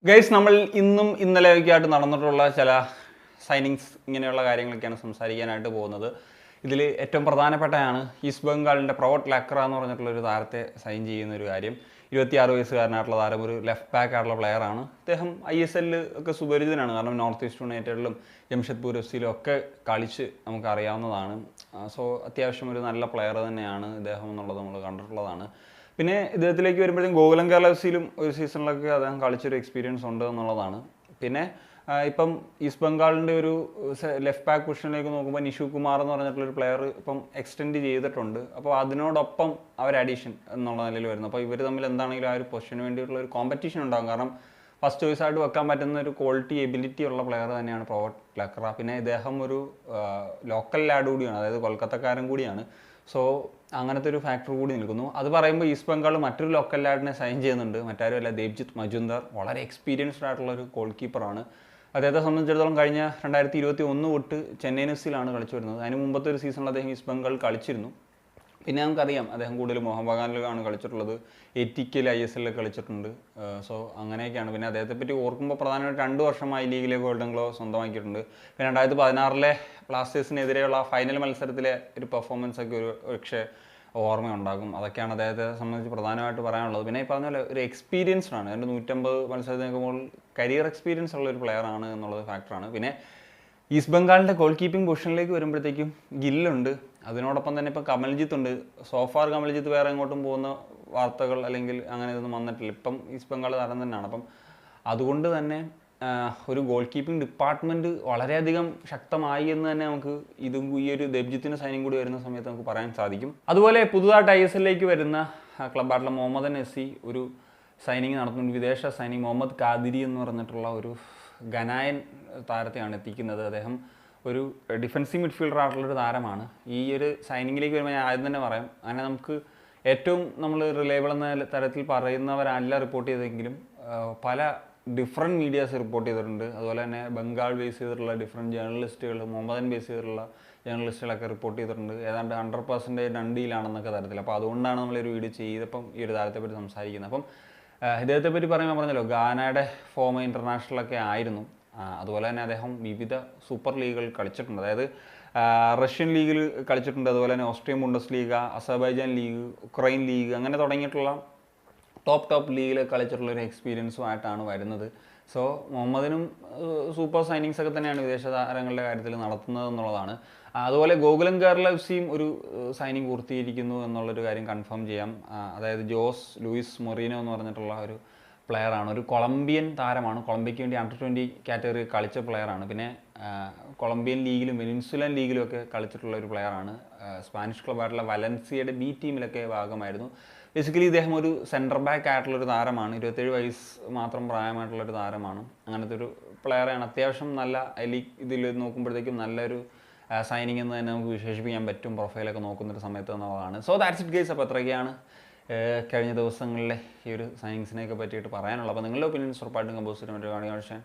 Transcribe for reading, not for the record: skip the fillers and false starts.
Guys, നമ്മൾ ഇന്നും ഇന്നലെയൊക്കെയായിട്ട് നടന്നിട്ടുള്ള ചില സൈനിങ്സ് ഇങ്ങനെയുള്ള കാര്യങ്ങളൊക്കെയാണ് സംസാരിക്കാനായിട്ട് പോകുന്നത്. ഇതിൽ ഏറ്റവും പ്രധാനപ്പെട്ടതാണ് ഈസ്റ്റ് ബംഗാളിൻ്റെ പ്രവോട്ട് ലക്ര എന്ന് പറഞ്ഞിട്ടുള്ളൊരു താരത്തെ സൈൻ ചെയ്യുന്ന ഒരു കാര്യം. 26 വയസ്സുകാരനായിട്ടുള്ള താരം, ഒരു ലെഫ്റ്റ് ബാക്ക് ആയിട്ടുള്ള പ്ലെയറാണ്. അദ്ദേഹം ISL ഒക്കെ സുപരിചിതനാണ്. കാരണം നോർത്ത് ഈസ്റ്റ് യുണൈറ്റഡിലും ജംഷഡ്പൂർ FC ഒക്കെ കളിച്ച് നമുക്ക് അറിയാവുന്നതാണ്. സോ അത്യാവശ്യം ഒരു നല്ല പ്ലെയർ തന്നെയാണ് ഇദ്ദേഹം എന്നുള്ളത് നമ്മൾ കണ്ടിട്ടുള്ളതാണ്. പിന്നെ ഇദ്ദേഹത്തിലേക്ക് വരുമ്പോഴത്തേക്കും ഗോകുലം കേരള FC-ലും ഒരു സീസണിലൊക്കെ അദ്ദേഹം കളിച്ചൊരു എക്സ്പീരിയൻസ് ഉണ്ട് എന്നുള്ളതാണ്. പിന്നെ ഇപ്പം ഈസ്റ്റ് ബംഗാളിൻ്റെ ഒരു ലെഫ്റ്റ് ബാക്ക് പൊസിഷനിലേക്ക് നോക്കുമ്പോൾ നിഷു കുമാർ എന്ന് പറഞ്ഞിട്ടുള്ളൊരു പ്ലെയർ ഇപ്പം എക്സ്റ്റെൻഡ് ചെയ്തിട്ടുണ്ട്. അപ്പോൾ അതിനോടൊപ്പം അവർ അഡീഷൻ എന്നുള്ള നിലയിൽ വരുന്നു. അപ്പോൾ ഇവർ തമ്മിൽ എന്താണെങ്കിലും ആ ഒരു പൊസിഷന് വേണ്ടിയിട്ടുള്ള ഒരു കോമ്പറ്റീഷൻ ഉണ്ടാകും. കാരണം ഫസ്റ്റ് ചോയ്സ് ആയിട്ട് വെക്കാൻ പറ്റുന്ന ഒരു ക്വാളിറ്റി എബിലിറ്റി ഉള്ള പ്ലെയർ തന്നെയാണ് പ്രവോട്ട് ലക്ര. പിന്നെ ഇദ്ദേഹം ഒരു ലോക്കൽ ലാഡ് കൂടിയാണ്, അതായത് കൊൽക്കത്തക്കാരൻ കൂടിയാണ്. സോ അങ്ങനത്തെ ഒരു ഫാക്ടർ കൂടി നിൽക്കുന്നു. അത് പറയുമ്പോൾ ഈസ്റ്റ് ബംഗാൾ മറ്റൊരു ലോക്കൽ ലാഡിനെ സൈൻ ചെയ്യുന്നുണ്ട്. മറ്റാരും അല്ല, ദേബ്ജിത്ത് മജുംദാർ. വളരെ എക്സ്പീരിയൻസ്ഡ് ആയിട്ടുള്ള ഒരു ഗോൾ കീപ്പറാണ്. അദ്ദേഹത്തെ സംബന്ധിച്ചിടത്തോളം കഴിഞ്ഞ 2021 തൊട്ട് ചെന്നൈയിൻ FC-ലാണ് കളിച്ചു വരുന്നത്. അതിന് മുമ്പത്തെ ഒരു സീസണിൽ അദ്ദേഹം ഈസ്റ്റ് ബംഗാൾ കളിച്ചിരുന്നു. പിന്നെ നമുക്കറിയാം അദ്ദേഹം കൂടുതൽ മോഹൻ ബഗാനിലാണ് കളിച്ചിട്ടുള്ളത്. ATKയിൽ ISL കളിച്ചിട്ടുണ്ട്. സോ അങ്ങനെയൊക്കെയാണ്. പിന്നെ അദ്ദേഹത്തെ പറ്റി ഓർക്കുമ്പോൾ പ്രധാനമായിട്ട് 2 വർഷമായി ലീഗിലെ ഗോൾഡൻ ഗ്ലോ സ്വന്തമാക്കിയിട്ടുണ്ട്. പിന്നെ 2016 ബ്ലാസ്റ്റേഴ്സിനെതിരെയുള്ള ഫൈനൽ മത്സരത്തിലെ ഒരു പെർഫോമൻസ് ഒക്കെ പക്ഷേ ഓർമ്മയുണ്ടാകും. അതൊക്കെയാണ് അദ്ദേഹത്തെ സംബന്ധിച്ച് പ്രധാനമായിട്ട് പറയാനുള്ളത്. പിന്നെ ഈ പറഞ്ഞ പോലെ ഒരു എക്സ്പീരിയൻസ്ഡ് ആണ്. 150 മത്സരത്തിൽ നിൽക്കുമ്പോൾ കരിയർ എക്സ്പീരിയൻസ് ഉള്ള ഒരു പ്ലെയർ ആണ് എന്നുള്ളത് ഫാക്ടറാണ്. പിന്നെ ഈസ്റ്റ് ബംഗാളിൻ്റെ ഗോൾ കീപ്പിംഗ് പൊസിഷനിലേക്ക് വരുമ്പോഴത്തേക്കും ഗില്ലുണ്ട്. അതിനോടൊപ്പം തന്നെ ഇപ്പോൾ കമൽജിത്ത് ഉണ്ട്. സോഫാർ കമൽജിത്ത് വേറെ എങ്ങോട്ടും പോകുന്ന വാർത്തകൾ അല്ലെങ്കിൽ അങ്ങനെ ഇതൊന്നും വന്നിട്ടില്ല. ഇപ്പം ഈസ്റ്റ് ബംഗാൾ താരം തന്നെയാണ്. അപ്പം അതുകൊണ്ട് തന്നെ ഒരു ഗോൾ കീപ്പിംഗ് ഡിപ്പാർട്ട്മെൻറ്റ് വളരെയധികം ശക്തമായി എന്ന് തന്നെ നമുക്ക് ഈ ഒരു ദേബ്ജിത്തിൻ്റെ സൈനിങ് കൂടി വരുന്ന സമയത്ത് നമുക്ക് പറയാൻ സാധിക്കും. അതുപോലെ പുതുതായിട്ട് ISL-ലേക്ക് വരുന്ന ക്ലബ്ബായിട്ടുള്ള മുഹമ്മദൻ SC ഒരു സൈനിങ് നടത്തുന്നുണ്ട്. വിദേശ സൈനിങ് മുഹമ്മദ് കാദിരി എന്ന് പറഞ്ഞിട്ടുള്ള ഒരു ഘനായൻ താരത്തെയാണ് എത്തിക്കുന്നത്. അദ്ദേഹം ഒരു ഡിഫൻസീവ് മിഡ്ഫീൽഡർ ആയിട്ടുള്ളൊരു താരമാണ്. ഈ ഒരു സൈനിങ്ങിലേക്ക് വരുമ്പോൾ ഞാൻ ആദ്യം തന്നെ പറയാം, അങ്ങനെ നമുക്ക് ഏറ്റവും നമ്മൾ റിലയബിൾ എന്ന തരത്തിൽ പറയുന്നവരല്ല റിപ്പോർട്ട് ചെയ്തെങ്കിലും പല ഡിഫറെൻറ്റ് മീഡിയാസ് റിപ്പോർട്ട് ചെയ്തിട്ടുണ്ട്. അതുപോലെ തന്നെ ബംഗാൾ ബേസ് ചെയ്തിട്ടുള്ള ഡിഫറെൻറ്റ് ജേർണലിസ്റ്റുകൾ, മുഹമ്മദൻ ബേസ് ചെയ്തിട്ടുള്ള ജേർണലിസ്റ്റുകളൊക്കെ റിപ്പോർട്ട് ചെയ്തിട്ടുണ്ട്. ഏതാണ്ട് 100% ഡണ്ടിയിലാണെന്നൊക്കെ തരത്തിൽ. അപ്പോൾ അതുകൊണ്ടാണ് നമ്മളൊരു വീഡിയോ ചെയ്തപ്പം ഈ ഒരു താരത്തെ പറ്റി സംസാരിക്കുന്നത്. അപ്പം ഇദ്ദേഹത്തെ പറ്റി പറയുമ്പോൾ പറഞ്ഞല്ലോ, ഗാനയുടെ ഫോമർ ഇൻ്റർനാഷണലൊക്കെ ആയിരുന്നു. അതുപോലെ തന്നെ അദ്ദേഹം വിവിധ സൂപ്പർ ലീഗുകൾ കളിച്ചിട്ടുണ്ട്. അതായത് റഷ്യൻ ലീഗിൽ കളിച്ചിട്ടുണ്ട്. അതുപോലെ തന്നെ ഓസ്ട്രിയൻ ബുണ്ടസ് ലീഗ, അസർബൈജാൻ ലീഗ്, ഉക്രൈൻ ലീഗ്, അങ്ങനെ തുടങ്ങിയിട്ടുള്ള ടോപ്പ് ലീഗിൽ കളിച്ചിട്ടുള്ളൊരു എക്സ്പീരിയൻസുമായിട്ടാണ് വരുന്നത്. സോ മുഹമ്മദിനും സൂപ്പർ സൈനിങ്സ് ഒക്കെ തന്നെയാണ് വിദേശ താരങ്ങളുടെ കാര്യത്തിൽ നടത്തുന്നത് എന്നുള്ളതാണ്. അതുപോലെ ഗോകുലം കേരള FC-യും ഒരു സൈനിങ് പൂർത്തീകരിക്കുന്നു എന്നുള്ളൊരു കാര്യം കൺഫേം ചെയ്യാം. അതായത് ജോസ് ലൂയിസ് മൊറീനോ എന്ന് പറഞ്ഞിട്ടുള്ള ഒരു പ്ലെയറാണ്. ഒരു കൊളംബിയൻ താരമാണ്. കൊളംബിയയ്ക്ക് വേണ്ടി Under-20 കാറ്റഗറി കളിച്ച പ്ലെയറാണ്. പിന്നെ കൊളംബിയൻ ലീഗിലും വെനിൻസുലൻ ലീഗിലും ഒക്കെ കളിച്ചിട്ടുള്ള ഒരു പ്ലെയറാണ്. സ്പാനിഷ് ക്ലബ്ബായിട്ടുള്ള വലൻസിയയുടെ B ടീമിലൊക്കെ ഭാഗമായിരുന്നു. ബേസിക്കലി ഇദ്ദേഹം ഒരു സെൻറ്റർ ബാക്ക് ആയിട്ടുള്ളൊരു താരമാണ്. 27 വയസ്സ് മാത്രം പ്രായമായിട്ടുള്ളൊരു താരമാണ്. അങ്ങനത്തെ ഒരു പ്ലെയറാണ്. അത്യാവശ്യം നല്ല ഇതിൽ നോക്കുമ്പോഴത്തേക്കും നല്ലൊരു സൈനിങ് എന്ന് തന്നെ നമുക്ക് വിശേഷിപ്പിക്കാൻ പറ്റും, പ്രൊഫൈലൊക്കെ നോക്കുന്നൊരു സമയത്ത് എന്നുള്ളതാണ്. So that's it guys. അപ്പോൾ അത്രയൊക്കെയാണ് കഴിഞ്ഞ ദിവസങ്ങളിലെ ഈ ഒരു സൈനിങ്സിനെയൊക്കെ പറ്റിയിട്ട് പറയാനുള്ളത്. അപ്പോൾ നിങ്ങളുടെ ഒപ്പീനിയൻസ് ഉറപ്പായിട്ടും കമ്പോസ് ചെയ്യാൻ